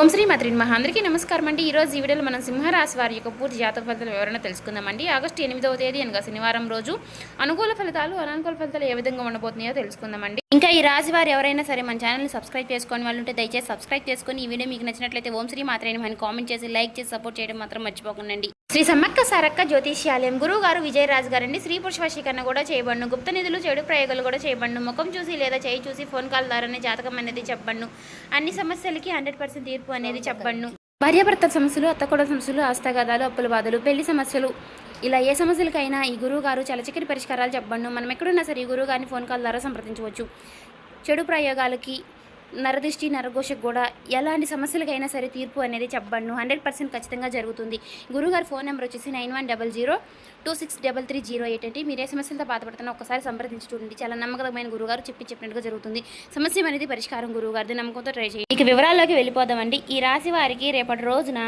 ఓం శ్రీ మాత్రి నమః. అందరికీ నమస్కారం అండి. ఈరోజు ఈ వీడియోలో మనం సింహరాశి వారి యొక్క పూర్తి జాతక ఫలితాల వివరణ తెలుసుకుందామండి. ఆగస్టు 8వ తేదీ అనగా శనివారం రోజు అనుకూల ఫలితాలు అనానుకూల ఫలితాలు ఏ విధంగా ఉండబోతున్నాయో తెలుసుకుందామండి. ఇంకా ఈ రాశి వారు ఎవరైనా సరే మన ఛానల్ని సబ్స్క్రైబ్ చేసుకొని వాళ్ళు ఉంటే దయచేసి సబ్స్క్రైబ్ చేసుకొని ఈ వీడియో మీకు నచ్చినట్లయితే ఓం శ్రీ మాత్రి నమః అని కామెంట్ చేసి లైక్ చేసి సపోర్ట్ చేయడం మాత్రం మర్చిపోకండి. శ్రీ సమ్మక్క సారక్క జ్యోతిష్యాలయం గురువు గారు విజయరాజు గారండి. స్త్రీ పురుష వశీకరణ కూడా చేయబడును. గుప్త నిధులు చెడు ప్రయోగాలు కూడా చేయబడును. ముఖం చూసి లేదా చేయి చూసి ఫోన్ కాల్ ద్వారానే జాతకం అనేది చెప్పబడును. అన్ని సమస్యలకి 100% తీర్పు అనేది చెప్పబడును. భార్యాభర్తల సమస్యలు, అత్తకోడల సమస్యలు, ఆస్తగాదాలు, అప్పుల బాధలు, పెళ్లి సమస్యలు, ఇలా ఏ సమస్యలకైనా ఈ గురువు గారు చాలా చక్కటి పరిష్కారాలు చెప్పబడును. మనం ఎక్కడున్నా సరే ఈ గురువు గారిని ఫోన్ కాల్ ద్వారా సంప్రదించవచ్చు. చెడు ప్రయోగాలకి, నరదృష్టి, నరఘోషకు కూడా ఎలాంటి సమస్యలకైనా సరే తీర్పు అనేది చెప్పబడును. 100% ఖచ్చితంగా జరుగుతుంది. గురుగారి ఫోన్ నెంబర్ వచ్చేసి 9100263308 అండి. మీరు ఏ సమస్యలతో బాధపడుతున్నా ఒకసారి సంప్రదించి చూడండి. చాలా నమ్మకమైన గురుగారు చెప్పినట్టుగా జరుగుతుంది. సమస్య అనేది పరిష్కారం గురువుగారిది. నమ్మకంతో ట్రై చేయండి. ఇక వివరాల్లోకి వెళ్ళిపోదామండి. ఈ రాశి వారికి రేపటి రోజున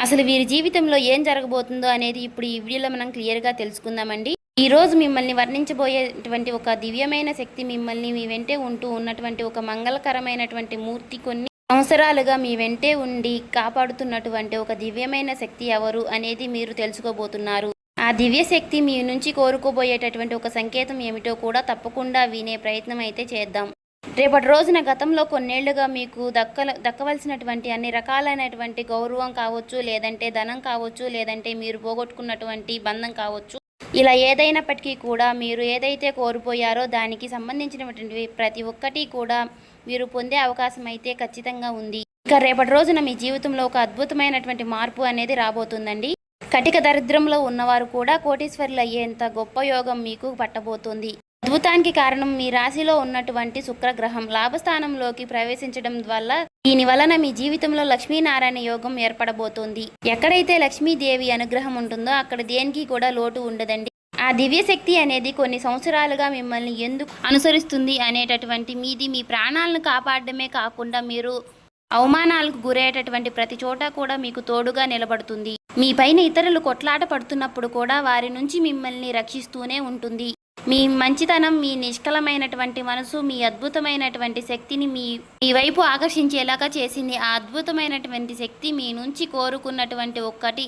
అసలు వీరి జీవితంలో ఏం జరగబోతుందో అనేది ఇప్పుడు ఈ వీడియోలో మనం క్లియర్గా తెలుసుకుందామండి. ఈ రోజు మిమ్మల్ని వర్ణించబోయేటువంటి ఒక దివ్యమైన శక్తి, మిమ్మల్ని మీ వెంటే ఉంటూ ఉన్నటువంటి ఒక మంగళకరమైనటువంటి మూర్తి, కొన్ని సంవత్సరాలుగా మీ వెంటే ఉండి కాపాడుతున్నటువంటి ఒక దివ్యమైన శక్తి ఎవరు అనేది మీరు తెలుసుకోబోతున్నారు. ఆ దివ్య శక్తి మీ నుంచి కోరుకోబోయేటటువంటి ఒక సంకేతం ఏమిటో కూడా తప్పకుండా వినే ప్రయత్నం అయితే చేద్దాం. రేపటి రోజున గతంలో కొన్నేళ్లుగా మీకు దక్కవలసినటువంటి అన్ని రకాలైనటువంటి గౌరవం కావచ్చు, లేదంటే ధనం కావచ్చు, లేదంటే మీరు పోగొట్టుకున్నటువంటి బంధం కావచ్చు, ఇలా ఏదైనప్పటికీ కూడా మీరు ఏదైతే కోల్పోయారో దానికి సంబంధించినటువంటి ప్రతి ఒక్కటి కూడా మీరు పొందే అవకాశం అయితే ఖచ్చితంగా ఉంది. ఇక రేపటి రోజున మీ జీవితంలో ఒక అద్భుతమైనటువంటి మార్పు అనేది రాబోతుందండి. కటిక దరిద్రంలో ఉన్నవారు కూడా కోటీశ్వరులు అయ్యేంత గొప్ప యోగం మీకు పట్టబోతుంది. అద్భుతానికి కారణం మీ రాశిలో ఉన్నటువంటి శుక్రగ్రహం లాభస్థానంలోకి ప్రవేశించడం వల్ల దీని వలన మీ జీవితంలో లక్ష్మీనారాయణ యోగం ఏర్పడబోతోంది. ఎక్కడైతే లక్ష్మీదేవి అనుగ్రహం ఉంటుందో అక్కడ దేనికి కూడా లోటు ఉండదండి. ఆ దివ్య శక్తి అనేది కొన్ని సంవత్సరాలుగా మిమ్మల్ని ఎందుకు అనుసరిస్తుంది అనేటటువంటి మీది మీ ప్రాణాలను కాపాడడమే కాకుండా మీరు అవమానాలకు గురయ్యేటటువంటి ప్రతి చోట కూడా మీకు తోడుగా నిలబడుతుంది. మీ పైన ఇతరులు కొట్లాట పడుతున్నప్పుడు కూడా వారి నుంచి మిమ్మల్ని రక్షిస్తూనే ఉంటుంది. మీ మంచితనం, మీ నిష్కలమైనటువంటి మనసు, మీ అద్భుతమైనటువంటి శక్తిని మీ వైపు ఆకర్షించేలాగా చేసింది. ఆ అద్భుతమైనటువంటి శక్తి మీ నుంచి కోరుకున్నటువంటి ఒక్కటి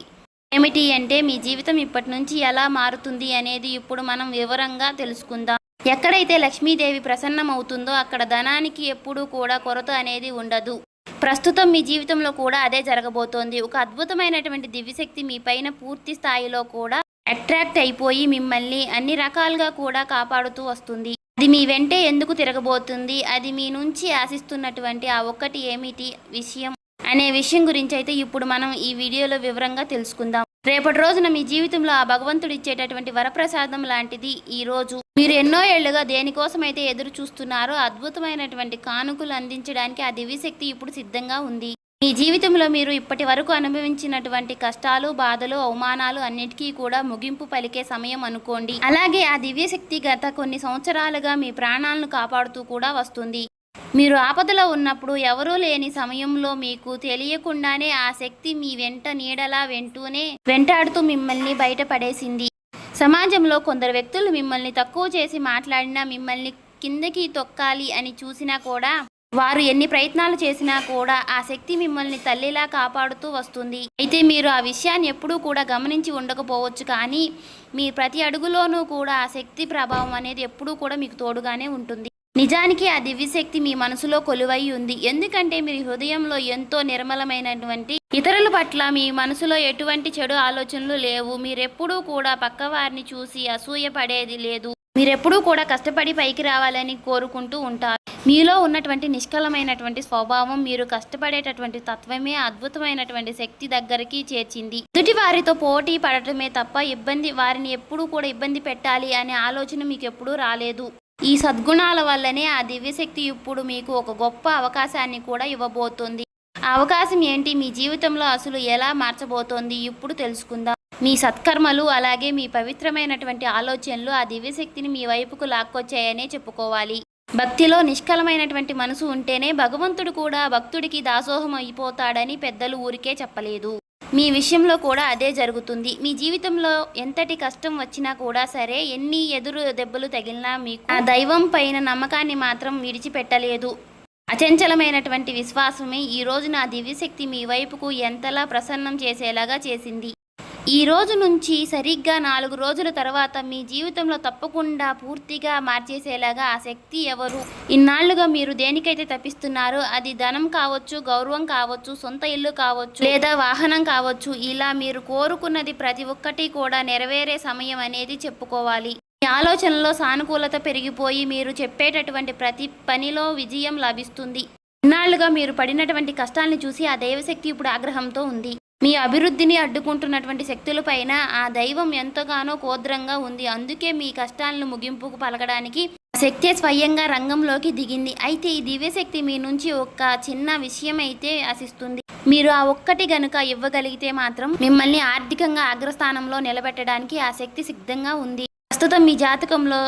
ఏమిటి అంటే మీ జీవితం ఇప్పటి నుంచి ఎలా మారుతుంది అనేది ఇప్పుడు మనం వివరంగా తెలుసుకుందాం. ఎక్కడైతే లక్ష్మీదేవి ప్రసన్నమవుతుందో అక్కడ ధనానికి ఎప్పుడూ కూడా కొరత అనేది ఉండదు. ప్రస్తుతం మీ జీవితంలో కూడా అదే జరగబోతోంది. ఒక అద్భుతమైనటువంటి దివ్యశక్తి మీ పైన పూర్తి స్థాయిలో కూడా అట్రాక్ట్ అయిపోయి మిమ్మల్ని అన్ని రకాలుగా కూడా కాపాడుతూ వస్తుంది. అది మీ వెంటే ఎందుకు తిరగబోతుంది, అది మీ నుంచి ఆశిస్తున్నటువంటి ఆ ఒక్కటి ఏమిటి విషయం అనే విషయం గురించి అయితే ఇప్పుడు మనం ఈ వీడియోలో వివరంగా తెలుసుకుందాం. రేపటి రోజున మీ జీవితంలో ఆ భగవంతుడు ఇచ్చేటటువంటి వరప్రసాదం లాంటిది ఈ రోజు. మీరు ఎన్నో ఏళ్లుగా దేనికోసం అయితే ఎదురు చూస్తున్నారో అద్భుతమైనటువంటి కానుకలు అందించడానికి ఆ దివ్యశక్తి ఇప్పుడు సిద్ధంగా ఉంది. మీ జీవితంలో మీరు ఇప్పటి వరకు అనుభవించినటువంటి కష్టాలు, బాధలు, అవమానాలు అన్నిటికీ కూడా ముగింపు పలికే సమయం అనుకోండి. అలాగే ఆ దివ్యశక్తి గత కొన్ని సంవత్సరాలుగా మీ ప్రాణాలను కాపాడుతూ కూడా వస్తుంది. మీరు ఆపదలో ఉన్నప్పుడు ఎవరూ లేని సమయంలో మీకు తెలియకుండానే ఆ శక్తి మీ వెంట నీడలా వెంటాడుతూ మిమ్మల్ని బయటపడేసింది. సమాజంలో కొందరు వ్యక్తులు మిమ్మల్ని తక్కువ చేసి మాట్లాడినా, మిమ్మల్ని కిందకి తొక్కాలి అని చూసినా కూడా, వారు ఎన్ని ప్రయత్నాలు చేసినా కూడా ఆ శక్తి మిమ్మల్ని తల్లిలా కాపాడుతూ వస్తుంది. అయితే మీరు ఆ విషయాన్ని ఎప్పుడూ కూడా గమనించి ఉండకపోవచ్చు, కానీ మీ ప్రతి అడుగులోనూ కూడా ఆ శక్తి ప్రభావం అనేది ఎప్పుడూ కూడా మీకు తోడుగానే ఉంటుంది. నిజానికి ఆ దివ్యశక్తి మీ మనసులో కొలువై ఉంది. ఎందుకంటే మీ హృదయంలో ఎంతో నిర్మలమైనటువంటి ఇతరుల పట్ల మీ మనసులో ఎటువంటి చెడు ఆలోచనలు లేవు. మీరెప్పుడూ కూడా పక్కవారిని చూసి అసూయ పడేది లేదు. మీరెప్పుడూ కూడా కష్టపడి పైకి రావాలని కోరుకుంటూ ఉంటారు. మీలో ఉన్నటువంటి నిష్కలమైనటువంటి స్వభావం, మీరు కష్టపడేటటువంటి తత్వమే అద్భుతమైనటువంటి శక్తి దగ్గరికి చేర్చింది. ఎదుటి వారితో పోటీ పడటమే తప్ప వారిని ఎప్పుడూ కూడా ఇబ్బంది పెట్టాలి అనే ఆలోచన మీకు ఎప్పుడూ రాలేదు. ఈ సద్గుణాల వల్లనే ఆ దివ్యశక్తి ఇప్పుడు మీకు ఒక గొప్ప అవకాశాన్ని కూడా ఇవ్వబోతోంది. ఆ అవకాశం ఏంటి, మీ జీవితంలో అసలు ఎలా మార్చబోతోంది ఇప్పుడు తెలుసుకుందాం. మీ సత్కర్మలు అలాగే మీ పవిత్రమైనటువంటి ఆలోచనలు ఆ దివ్యశక్తిని మీ వైపుకు లాక్కొచ్చాయనే చెప్పుకోవాలి. భక్తిలో నిష్కలమైనటువంటి మనసు ఉంటేనే భగవంతుడు కూడా భక్తుడికి దాసోహం అయిపోతాడని పెద్దలు ఊరికే చెప్పలేదు. మీ విషయంలో కూడా అదే జరుగుతుంది. మీ జీవితంలో ఎంతటి కష్టం వచ్చినా కూడా సరే, ఎన్ని ఎదురు దెబ్బలు తగిలినా మీకు ఆ దైవం పైన నమ్మకాన్ని మాత్రం విడిచిపెట్టలేదు. అచంచలమైనటువంటి విశ్వాసమే ఈ రోజు నా దివ్యశక్తి మీ వైపుకు ఎంతలా ప్రసన్నం చేసేలాగా చేసింది. ఈ రోజు నుంచి సరిగ్గా 4 రోజుల తర్వాత మీ జీవితంలో తప్పకుండా పూర్తిగా మార్చేసేలాగా ఆ శక్తి ఎవరు? ఇన్నాళ్లుగా మీరు దేనికైతే తప్పిస్తున్నారో అది ధనం కావచ్చు, గౌరవం కావచ్చు, సొంత ఇల్లు కావచ్చు, లేదా వాహనం కావచ్చు, ఇలా మీరు కోరుకున్నది ప్రతి ఒక్కటి కూడా నెరవేరే సమయం అనేది చెప్పుకోవాలి. మీ ఆలోచనలో సానుకూలత పెరిగిపోయి మీరు చెప్పేటటువంటి ప్రతి పనిలో విజయం లభిస్తుంది. ఇన్నాళ్లుగా మీరు పడినటువంటి కష్టాన్ని చూసి ఆ దైవశక్తి ఇప్పుడు ఆగ్రహంతో ఉంది. మీ అభివృద్ధిని అడ్డుకుంటున్నటువంటి శక్తులపైన ఆ దైవం ఎంతగానో కోద్రంగా ఉంది. అందుకే మీ కష్టాలను ముగింపుకు పలకడానికి ఆ శక్తి స్వయంగా రంగంలోకి దిగింది. అయితే ఈ దివ్యశక్తి మీ నుంచి ఒక చిన్న విషయం అయితే ఆశిస్తుంది. మీరు ఆ ఒక్కటి గనుక ఇవ్వగలిగితే మాత్రం మిమ్మల్ని ఆర్థికంగా అగ్రస్థానంలో నిలబెట్టడానికి ఆ శక్తి సిద్ధంగా ఉంది. ప్రస్తుతం మీ జాతకంలో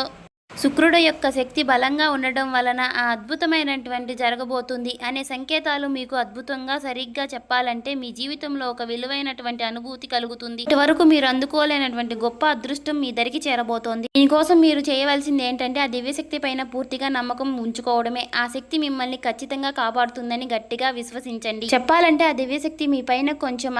శుక్రుడు యొక్క శక్తి బలంగా ఉండడం వలన ఆ అద్భుతమైనటువంటి జరగబోతుంది అనే సంకేతాలు మీకు అద్భుతంగా సరిగ్గా చెప్పాలంటే మీ జీవితంలో ఒక విలువైనటువంటి అనుభూతి కలుగుతుంది. ఇటువరకు మీరు అందుకోలేనటువంటి గొప్ప అదృష్టం మీ దరికి చేరబోతోంది. దీనికోసం మీరు చేయవలసింది ఏంటంటే ఆ దివ్యశక్తి పైన పూర్తిగా నమ్మకం ఉంచుకోవడమే. ఆ శక్తి మిమ్మల్ని ఖచ్చితంగా కాపాడుతుందని గట్టిగా విశ్వసించండి. చెప్పాలంటే ఆ దివ్యశక్తి మీ పైన కొంచెం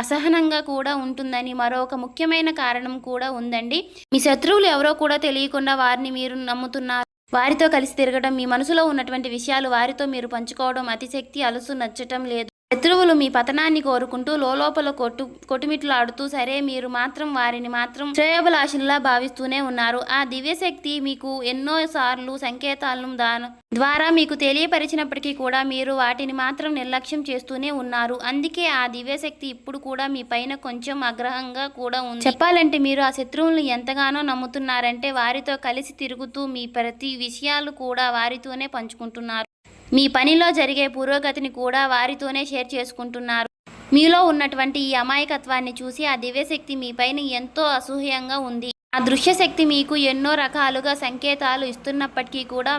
అసహనంగా కూడా ఉంటుందని మరొక ముఖ్యమైన కారణం కూడా ఉందండి. మీ శత్రువులు ఎవరో కూడా తెలియకుండా వారిని మీరు నమ్ముతున్నారు. వారితో కలిసి తిరగడం, మీ మనసులో ఉన్నటువంటి విషయాలు వారితో మీరు పంచుకోవడం అతిశక్తి అలుసు నచ్చటం లేదు. శత్రువులు మీ పతనాన్ని కోరుకుంటూ లోపల కొట్టుమిట్లాడుతూ సరే మీరు మాత్రం వారిని మాత్రం శ్రేయోభిలాషుల్లా భావిస్తూనే ఉన్నారు. ఆ దివ్యశక్తి మీకు ఎన్నో సార్లు సంకేతాలను ద్వారా మీకు తెలియపరిచినప్పటికీ కూడా మీరు వాటిని మాత్రం నిర్లక్ష్యం చేస్తూనే ఉన్నారు. అందుకే ఆ దివ్యశక్తి ఇప్పుడు కూడా మీ పైన కొంచెం ఆగ్రహంగా కూడా ఉంది. చెప్పాలంటే మీరు ఆ శత్రువులను ఎంతగానో నమ్ముతున్నారంటే వారితో కలిసి తిరుగుతూ మీ ప్రతి విషయాలు కూడా వారితోనే పంచుకుంటున్నారు. మీ పనిలో జరిగే పురోగతిని కూడా వారితోనే షేర్ చేసుకుంటున్నారు. మీలో ఉన్నటువంటి ఈ అమాయకత్వాన్ని చూసి ఆ దివ్యశక్తి మీ పైన ఎంతో అసూయంగా ఉంది. ఆ దృశ్యశక్తి మీకు ఎన్నో రకాలుగా సంకేతాలు ఇస్తున్నప్పటికీ కూడా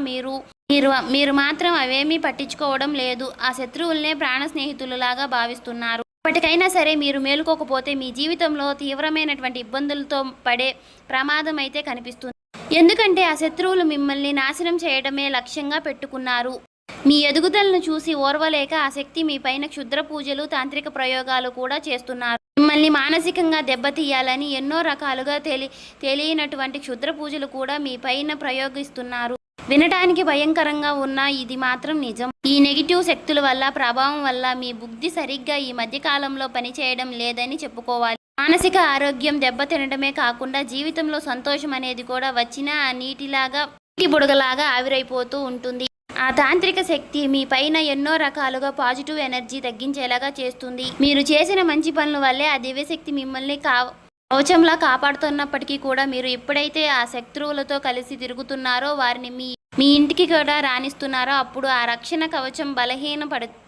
మీరు మాత్రం అవేమీ పట్టించుకోవడం లేదు. ఆ శత్రువులనే ప్రాణ స్నేహితులలాగా భావిస్తున్నారు. ఇప్పటికైనా సరే మీరు మేలుకోకపోతే మీ జీవితంలో తీవ్రమైనటువంటి ఇబ్బందులతో పడే ప్రమాదం అయితే కనిపిస్తుంది. ఎందుకంటే ఆ శత్రువులు మిమ్మల్ని నాశనం చేయడమే లక్ష్యంగా పెట్టుకున్నారు. మీ ఎదుగుదలను చూసి ఓర్వలేక ఆ శక్తి మీ పైన క్షుద్ర పూజలు, తాంత్రిక ప్రయోగాలు కూడా చేస్తున్నారు. మిమ్మల్ని మానసికంగా దెబ్బతీయాలని ఎన్నో రకాలుగా తెలియనటువంటి క్షుద్ర పూజలు కూడా మీ పైన ప్రయోగిస్తున్నారు. వినటానికి భయంకరంగా ఉన్న ఇది మాత్రం నిజం. ఈ నెగిటివ్ శక్తుల వల్ల ప్రభావం వల్ల మీ బుద్ధి సరిగ్గా ఈ మధ్యకాలంలో పనిచేయడం లేదని చెప్పుకోవాలి. మానసిక ఆరోగ్యం దెబ్బతినడమే కాకుండా జీవితంలో సంతోషం అనేది కూడా వచ్చిన నీటి బుడగలాగా ఆవిరైపోతూ ఉంటుంది. ఆ తాంత్రిక శక్తి మీ పైన ఎన్నో రకాలుగా పాజిటివ్ ఎనర్జీ తగ్గించేలాగా చేస్తుంది. మీరు చేసిన మంచి పనుల వల్లే ఆ దివ్యశక్తి మిమ్మల్ని కవచంలా కాపాడుతున్నప్పటికీ కూడా మీరు ఎప్పుడైతే ఆ శత్రువులతో కలిసి తిరుగుతున్నారో వారిని మీ ఇంటికి కూడా రాణిస్తున్నారో అప్పుడు ఆ రక్షణ కవచం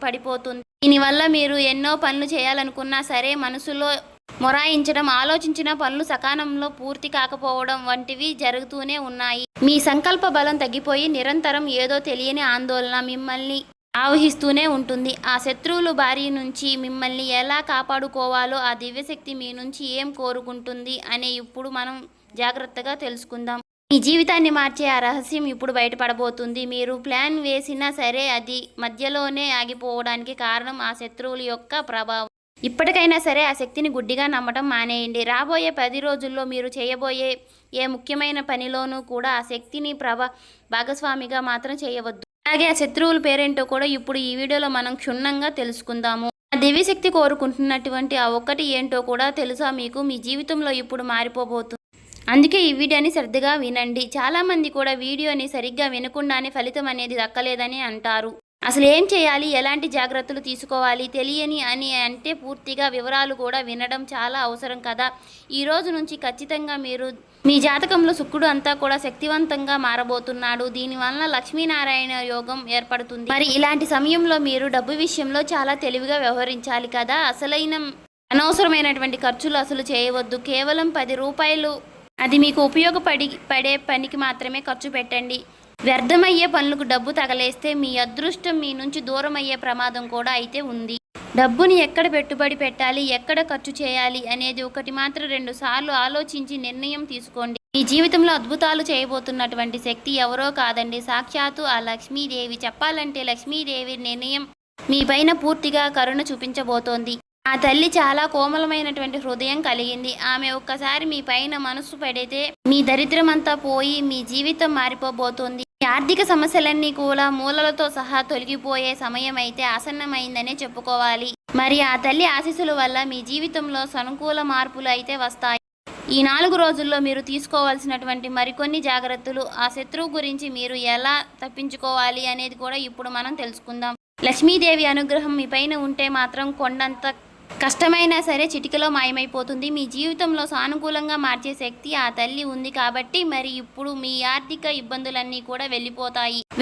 పడిపోతుంది. దీనివల్ల మీరు ఎన్నో పనులు చేయాలనుకున్నా సరే మనసులో మొరాయించడం, ఆలోచించిన పనులు సకాలంలో పూర్తి కాకపోవడం వంటివి జరుగుతూనే ఉన్నాయి. మీ సంకల్ప బలం తగ్గిపోయి నిరంతరం ఏదో తెలియని ఆందోళన మిమ్మల్ని ఆవహిస్తూనే ఉంటుంది. ఆ శత్రువుల బారి నుంచి మిమ్మల్ని ఎలా కాపాడుకోవాలో ఆ దివ్యశక్తి మీ నుంచి ఏం కోరుకుంటుంది అనే ఇప్పుడు మనం జాగ్రత్తగా తెలుసుకుందాం. మీ జీవితాన్ని మార్చే ఆ రహస్యం ఇప్పుడు బయటపడబోతుంది. మీరు ప్లాన్ వేసినా సరే అది మధ్యలోనే ఆగిపోవడానికి కారణం ఆ శత్రువుల యొక్క ప్రభావం. ఇప్పటికైనా సరే ఆ శక్తిని గుడ్డిగా నమ్మటం మానేయండి. రాబోయే 10 రోజుల్లో మీరు చేయబోయే ఏ ముఖ్యమైన పనిలోనూ కూడా ఆ శక్తిని భాగస్వామిగా మాత్రం చేయవద్దు. అలాగే ఆ శత్రువుల పేరేంటో కూడా ఇప్పుడు ఈ వీడియోలో మనం క్షుణ్ణంగా తెలుసుకుందాము. ఆ దివ్యశక్తి కోరుకుంటున్నటువంటి ఆ ఒక్కటి ఏంటో కూడా తెలుసా మీకు? మీ జీవితంలో ఇప్పుడు మారిపోబోతుంది. అందుకే ఈ వీడియోని శ్రద్ధగా వినండి. చాలామంది కూడా వీడియోని సరిగ్గా వినకుండానే ఫలితం అనేది దక్కలేదని అంటారు. అసలు ఏం చేయాలి, ఎలాంటి జాగ్రత్తలు తీసుకోవాలి తెలియని అని అంటే పూర్తిగా వివరాలు కూడా వినడం చాలా అవసరం కదా. ఈ రోజు నుంచి ఖచ్చితంగా మీ జాతకంలో శుక్రుడు అంతా కూడా శక్తివంతంగా మారబోతున్నాడు. దీనివల్ల లక్ష్మీనారాయణ యోగం ఏర్పడుతుంది. మరి ఇలాంటి సమయంలో మీరు డబ్బు విషయంలో చాలా తెలివిగా వ్యవహరించాలి కదా. అనవసరమైనటువంటి ఖర్చులు అసలు చేయవద్దు. కేవలం 10 రూపాయలు అది మీకు ఉపయోగపడే పనికి మాత్రమే ఖర్చు పెట్టండి. వ్యర్థమయ్యే పనులకు డబ్బు తగలేస్తే మీ అదృష్టం మీ నుంచి దూరం అయ్యే ప్రమాదం కూడా అయితే ఉంది. డబ్బుని ఎక్కడ పెట్టుబడి పెట్టాలి, ఎక్కడ ఖర్చు చేయాలి అనేది ఒకటి మాత్రం 2 సార్లు ఆలోచించి నిర్ణయం తీసుకోండి. మీ జీవితంలో అద్భుతాలు చేయబోతున్నటువంటి శక్తి ఎవరో కాదండి, సాక్షాత్తు ఆ లక్ష్మీదేవి. చెప్పాలంటే లక్ష్మీదేవి నిర్ణయం మీ పైన పూర్తిగా కరుణ చూపించబోతోంది. ఆ తల్లి చాలా కోమలమైనటువంటి హృదయం కలిగింది. ఆమె ఒక్కసారి మీ పైన మనసు పెడితే మీ దరిద్రమంతా పోయి మీ జీవితం మారిపోబోతోంది. మీ ఆర్థిక సమస్యలన్నీ కూడా మూలలతో సహా తొలగిపోయే సమయం అయితే ఆసన్నమైందనే చెప్పుకోవాలి. మరి ఆ తల్లి ఆశీస్సుల వల్ల మీ జీవితంలో సానుకూల మార్పులు అయితే వస్తాయి. ఈ 4 రోజుల్లో మీరు తీసుకోవాల్సినటువంటి మరికొన్ని జాగ్రత్తలు, ఆ శత్రువు గురించి మీరు ఎలా తప్పించుకోవాలి అనేది కూడా ఇప్పుడు మనం తెలుసుకుందాం. లక్ష్మీదేవి అనుగ్రహం మీ పైన ఉంటే మాత్రం కొండంత కష్టమైనా సరే చిటికలో మాయమైపోతుంది. మీ జీవితంలో సానుకూలంగా మార్చే శక్తి ఆ తల్లి ఉంది కాబట్టి మరి ఇప్పుడు మీ ఆర్థిక ఇబ్బందులన్నీ కూడా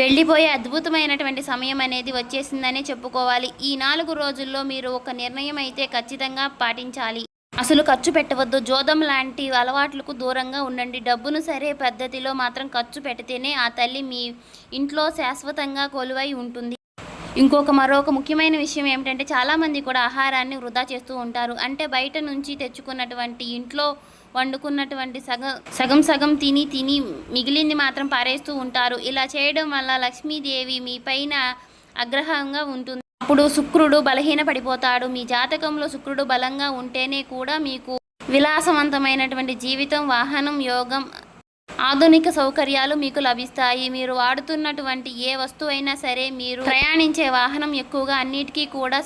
వెళ్ళిపోయే అద్భుతమైనటువంటి సమయం అనేది వచ్చేసిందనే చెప్పుకోవాలి. ఈ 4 రోజుల్లో మీరు ఒక నిర్ణయం అయితే ఖచ్చితంగా పాటించాలి. అసలు ఖర్చు పెట్టవద్దు. జోదం లాంటి అలవాట్లకు దూరంగా ఉండండి. డబ్బును సరే పద్ధతిలో మాత్రం ఖర్చు పెడితేనే ఆ తల్లి మీ ఇంట్లో శాశ్వతంగా కొలువై ఉంటుంది. మరొక ముఖ్యమైన విషయం ఏమిటంటే చాలామంది కూడా ఆహారాన్ని వృధా చేస్తూ ఉంటారు. అంటే బయట నుంచి తెచ్చుకున్నటువంటి ఇంట్లో వండుకున్నటువంటి సగం తిని మిగిలింది మాత్రం పారేస్తూ ఉంటారు. ఇలా చేయడం వల్ల లక్ష్మీదేవి మీ పైన ఆగ్రహంగా ఉంటుంది. అప్పుడు శుక్రుడు బలహీన పడిపోతాడు. మీ జాతకంలో శుక్రుడు బలంగా ఉంటేనే కూడా మీకు విలాసవంతమైనటువంటి జీవితం, వాహనం, యోగం, ఆధునిక సౌకర్యాలు మీకు లభిస్తాయి. మీరు వాడుతున్నటువంటి ఏ వస్తువైనా సరే, మీరు ప్రయాణించే వాహనం ఎక్కువగా అన్నిటికీ కూడా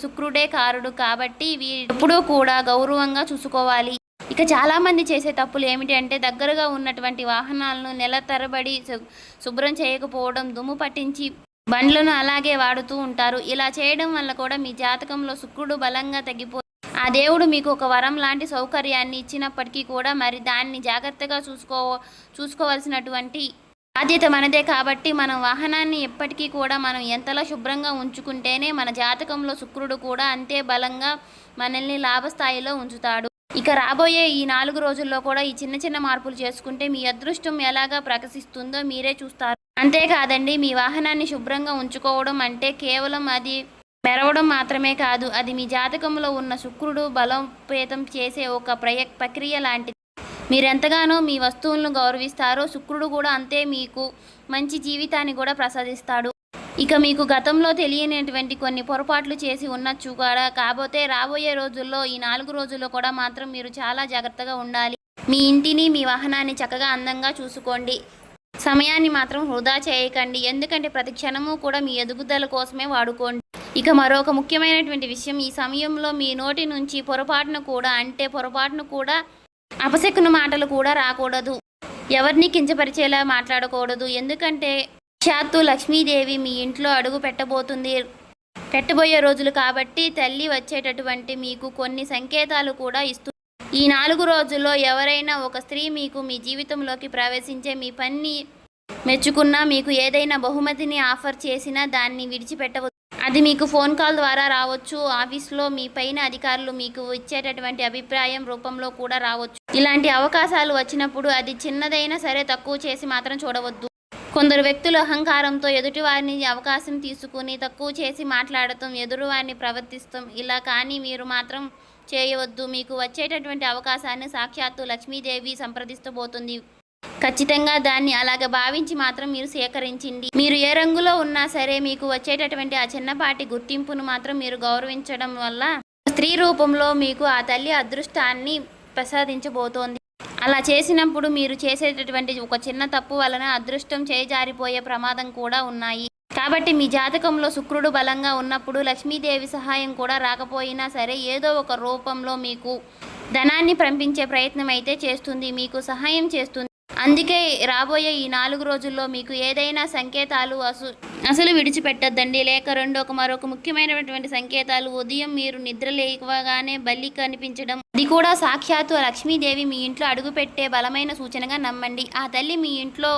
శుక్రుడే కారుడు కాబట్టి ఎప్పుడూ కూడా గౌరవంగా చూసుకోవాలి. ఇక చాలామంది చేసే తప్పులు ఏమిటి అంటే దగ్గరగా ఉన్నటువంటి వాహనాలను నెల తరబడి శుభ్రం చేయకపోవడం, దుమ్ము పట్టించి బండ్లను అలాగే వాడుతూ ఉంటారు. ఇలా చేయడం వల్ల కూడా మీ జాతకంలో శుక్రుడు బలంగా తగ్గిపోయి ఆ దేవుడు మీకు ఒక వరం లాంటి సౌకర్యాన్ని ఇచ్చినప్పటికీ కూడా మరి దాన్ని జాగ్రత్తగా చూసుకోవాల్సినటువంటి బాధ్యత మనదే. కాబట్టి మనం వాహనాన్ని ఎప్పటికీ కూడా మనం ఎంతలా శుభ్రంగా ఉంచుకుంటేనే మన జాతకంలో శుక్రుడు కూడా అంతే బలంగా మనల్ని లాభస్థాయిలో ఉంచుతాడు. ఇక రాబోయే ఈ 4 రోజుల్లో కూడా ఈ చిన్న మార్పులు చేసుకుంటే మీ అదృష్టం ఎలాగా ప్రకాశిస్తుందో మీరే చూస్తారు. అంతేకాదండి, మీ వాహనాన్ని శుభ్రంగా ఉంచుకోవడం అంటే కేవలం అది మెరవడం మాత్రమే కాదు, అది మీ జాతకంలో ఉన్న శుక్రుడు బలోపేతం చేసే ఒక ప్రక్రియ లాంటిది. మీరెంతగానో మీ వస్తువులను గౌరవిస్తారో శుక్రుడు కూడా అంతే మీకు మంచి జీవితాన్ని కూడా ప్రసాదిస్తాడు. ఇక మీకు గతంలో తెలియనటువంటి కొన్ని పొరపాట్లు చేసి ఉండొచ్చు కూడా. కాకపోతే రాబోయే రోజుల్లో ఈ 4 రోజుల్లో కూడా మాత్రం మీరు చాలా జాగ్రత్తగా ఉండాలి. మీ ఇంటిని, మీ వాహనాన్ని చక్కగా అందంగా చూసుకోండి. సమయాన్ని మాత్రం వృధా చేయకండి. ఎందుకంటే ప్రతి క్షణము కూడా మీ ఎదుగుదల కోసమే వాడుకోండి. ఇక మరొక ముఖ్యమైనటువంటి విషయం, ఈ సమయంలో మీ నోటి నుంచి పొరపాటును కూడా అపశకున మాటలు కూడా రాకూడదు. ఎవరిని కించపరిచేలా మాట్లాడకూడదు. ఎందుకంటే సాక్షాత్తు లక్ష్మీదేవి మీ ఇంట్లో అడుగు పెట్టబోయే రోజులు కాబట్టి తల్లి వచ్చేటటువంటి మీకు కొన్ని సంకేతాలు కూడా ఇస్తుంది. ఈ 4 రోజుల్లో ఎవరైనా ఒక స్త్రీ మీకు మీ జీవితంలోకి ప్రవేశించే మీ పని మెచ్చుకున్నా, మీకు ఏదైనా బహుమతిని ఆఫర్ చేసినా దాన్ని విడిచిపెట్టవద్దు. అది మీకు ఫోన్ కాల్ ద్వారా రావచ్చు. ఆఫీస్లో మీ పైన అధికారులు మీకు ఇచ్చేటటువంటి అభిప్రాయం రూపంలో కూడా రావచ్చు. ఇలాంటి అవకాశాలు వచ్చినప్పుడు అది చిన్నదైనా సరే తక్కువ చేసి మాత్రం చూడవద్దు. కొందరు వ్యక్తులు అహంకారంతో ఎదుటివారిని అవకాశం తీసుకుని తక్కువ చేసి మాట్లాడటం, ఎదురువారిని ప్రవర్తిస్తాం. ఇలా కానీ మీరు మాత్రం చేయవద్దు. మీకు వచ్చేటటువంటి అవకాశాన్ని సాక్షాత్తు లక్ష్మీదేవి సంప్రదిస్తబోతుంది. ఖచ్చితంగా దాన్ని అలాగ భావించి మాత్రం మీరు సేకరించండి. మీరు ఏ రంగులో ఉన్నా సరే మీకు వచ్చేటటువంటి ఆ చిన్నపాటి గుర్తింపును మాత్రం మీరు గౌరవించడం వల్ల స్త్రీ రూపంలో మీకు ఆ తల్లి అదృష్టాన్ని ప్రసాదించబోతోంది. అలా చేసినప్పుడు మీరు చేసేటటువంటి ఒక చిన్న తప్పు వలన అదృష్టం చేజారిపోయే ప్రమాదం కూడా ఉన్నాయి. కాబట్టి మీ జాతకంలో శుక్రుడు బలంగా ఉన్నప్పుడు లక్ష్మీదేవి సహాయం కూడా రాకపోయినా సరే ఏదో ఒక రూపంలో మీకు ధనాన్ని పంపించే ప్రయత్నం అయితే చేస్తుంది, మీకు సహాయం చేస్తుంది. అందుకే రాబోయే ఈ 4 రోజుల్లో మీకు ఏదైనా సంకేతాలు అసలు విడిచిపెట్టద్దండి. లేక మరొక ముఖ్యమైనటువంటి సంకేతాలు, ఉదయం మీరు నిద్ర లేవగానే బల్లి కనిపించడం, అది కూడా సాక్షాత్తు లక్ష్మీదేవి మీ ఇంట్లో అడుగుపెట్టే బలమైన సూచనగా నమ్మండి. ఆ తల్లి మీ ఇంట్లో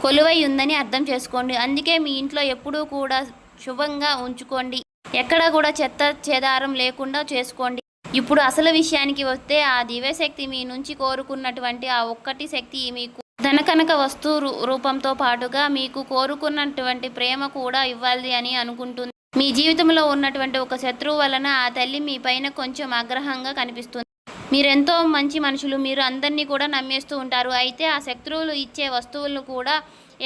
కొలువై ఉందని అర్థం చేసుకోండి. అందుకే మీ ఇంట్లో ఎప్పుడూ కూడా శుభంగా ఉంచుకోండి. ఎక్కడ కూడా చెత్త చెదారం లేకుండా చేసుకోండి. ఇప్పుడు అసలు విషయానికి వస్తే ఆ దివ్యశక్తి మీ నుంచి కోరుకున్నటువంటి ఆ ఒక్కటి శక్తి మీకు ధనకనక వస్తు రూపంతో పాటుగా మీకు కోరుకున్నటువంటి ప్రేమ కూడా ఇవ్వాలి అని అనుకుంటుంది. మీ జీవితంలో ఉన్నటువంటి ఒక శత్రువు వలన ఆ తల్లి మీ పైన కొంచెం ఆగ్రహంగా కనిపిస్తుంది. మీరెంతో మంచి మనుషులు. మీరు అందరినీ కూడా నమ్మేస్తూ ఉంటారు. అయితే ఆ శత్రువులు ఇచ్చే వస్తువులను కూడా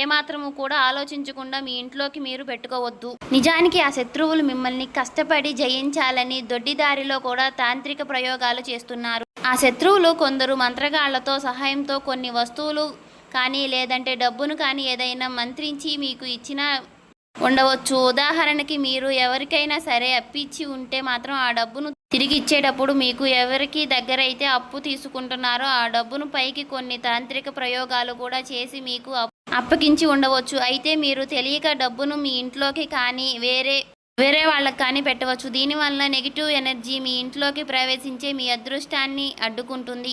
ఏమాత్రము కూడా ఆలోచించకుండా మీ ఇంట్లోకి మీరు పెట్టుకోవద్దు. నిజానికి ఆ శత్రువులు మిమ్మల్ని కష్టపడి జయించాలని దొడ్డిదారిలో కూడా తాంత్రిక ప్రయోగాలు చేస్తున్నారు. ఆ శత్రువులు కొందరు మంత్రగాళ్లతో సహాయంతో కొన్ని వస్తువులు కానీ లేదంటే డబ్బును కానీ ఏదైనా మంత్రించి మీకు ఇచ్చిన ఉండవచ్చు. ఉదాహరణకి మీరు ఎవరికైనా సరే అప్పిచ్చి ఉంటే మాత్రం ఆ డబ్బును తిరిగి ఇచ్చేటప్పుడు మీకు ఎవరికి దగ్గరైతే అప్పు తీసుకుంటున్నారో ఆ డబ్బును పైకి కొన్ని తాంత్రిక ప్రయోగాలు కూడా చేసి మీకు అప్పగించి ఉండవచ్చు. అయితే మీరు తెలియక డబ్బును మీ ఇంట్లోకి కానీ వేరే వాళ్ళకి కానీ పెట్టవచ్చు. దీనివల్ల నెగిటివ్ ఎనర్జీ మీ ఇంట్లోకి ప్రవేశించే మీ అదృష్టాన్ని అడ్డుకుంటుంది.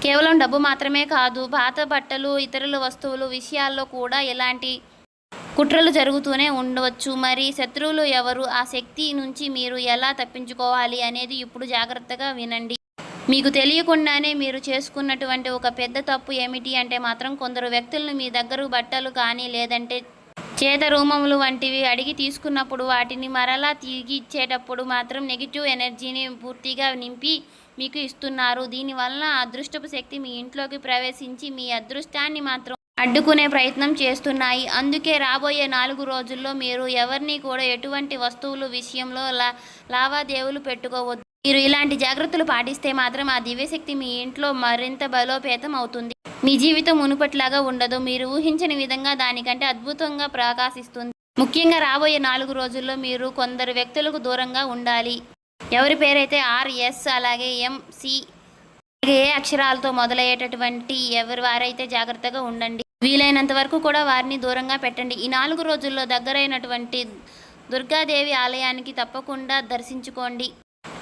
కేవలం డబ్బు మాత్రమే కాదు, పాత బట్టలు, ఇతరుల వస్తువులు విషయాల్లో కూడా ఇలాంటి కుట్రలు జరుగుతూనే ఉండవచ్చు. మరి శత్రువులు ఎవరు, ఆ శక్తి నుంచి మీరు ఎలా తప్పించుకోవాలి అనేది ఇప్పుడు జాగ్రత్తగా వినండి. మీకు తెలియకుండానే మీరు చేసుకున్నటువంటి ఒక పెద్ద తప్పు ఏమిటి అంటే మాత్రం కొందరు వ్యక్తులను మీ దగ్గర బట్టలు కానీ లేదంటే చేత రూమములు వంటివి అడిగి తీసుకున్నప్పుడు వాటిని మరలా తిరిగి ఇచ్చేటప్పుడు మాత్రం నెగిటివ్ ఎనర్జీని పూర్తిగా నింపి మీకు ఇస్తున్నారు. దీనివల్ల అదృష్టపు శక్తి మీ ఇంట్లోకి ప్రవేశించి మీ అదృష్టాన్ని మాత్రం అడ్డుకునే ప్రయత్నం చేస్తున్నాయి. అందుకే రాబోయే 4 రోజుల్లో మీరు ఎవరిని కూడా ఎటువంటి వస్తువులు విషయంలో లావాదేవీలు పెట్టుకోవద్దు. మీరు ఇలాంటి జాగ్రత్తలు పాటిస్తే మాత్రం ఆ దివ్యశక్తి మీ ఇంట్లో మరింత బలోపేతం అవుతుంది. మీ జీవితం మునుపట్లాగా ఉండదు. మీరు ఊహించని విధంగా దానికంటే అద్భుతంగా ప్రకాశిస్తుంది. ముఖ్యంగా రాబోయే 4 రోజుల్లో మీరు కొందరు వ్యక్తులకు దూరంగా ఉండాలి. ఎవరి పేరైతే RS అలాగే MC ఏ అక్షరాలతో మొదలయ్యేటటువంటి ఎవరి వారైతే జాగ్రత్తగా ఉండండి. వీలైనంత వరకు కూడా వారిని దూరంగా పెట్టండి. ఈ 4 రోజుల్లో దగ్గరైనటువంటి దుర్గాదేవి ఆలయానికి తప్పకుండా దర్శించుకోండి.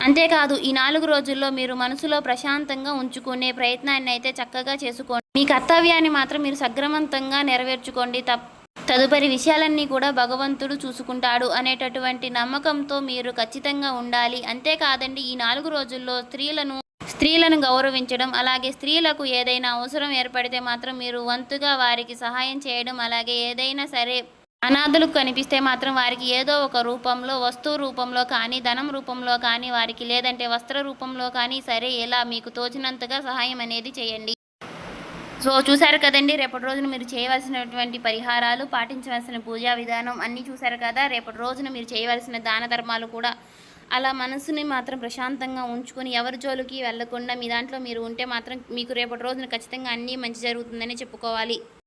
అంతేకాదు ఈ 4 రోజుల్లో మీరు మనసులో ప్రశాంతంగా ఉంచుకునే ప్రయత్నాన్ని అయితే చక్కగా చేసుకోండి. మీ కర్తవ్యాన్ని మాత్రం మీరు సక్రమంతంగా నెరవేర్చుకోండి. తదుపరి విషయాలన్నీ కూడా భగవంతుడు చూసుకుంటాడు అనేటటువంటి నమ్మకంతో మీరు ఖచ్చితంగా ఉండాలి. అంతేకాదండి ఈ 4 రోజుల్లో స్త్రీలను గౌరవించడం, అలాగే స్త్రీలకు ఏదైనా అవసరం ఏర్పడితే మాత్రం మీరు వంతుగా వారికి సహాయం చేయడం, అలాగే ఏదైనా సరే అనాథలకు కనిపిస్తే మాత్రం వారికి ఏదో ఒక రూపంలో, వస్తువు రూపంలో కానీ, ధనం రూపంలో కానీ, వారికి లేదంటే వస్త్ర రూపంలో కానీ సరే ఇలా మీకు తోచినంతగా సహాయం అనేది చేయండి. సో చూశారు కదండి, రేపటి రోజున మీరు చేయవలసినటువంటి పరిహారాలు, పాటించవలసిన పూజా విధానం అన్నీ చూశారు కదా. రేపటి రోజున మీరు చేయవలసిన దాన ధర్మాలు కూడా అలా మనసుని మాత్రం ప్రశాంతంగా ఉంచుకొని ఎవరి జోలికి వెళ్లకుండా మీ దాంట్లో మీరు ఉంటే మాత్రం మీకు రేపటి రోజున ఖచ్చితంగా అన్నీ మంచి జరుగుతుందని చెప్పుకోవాలి.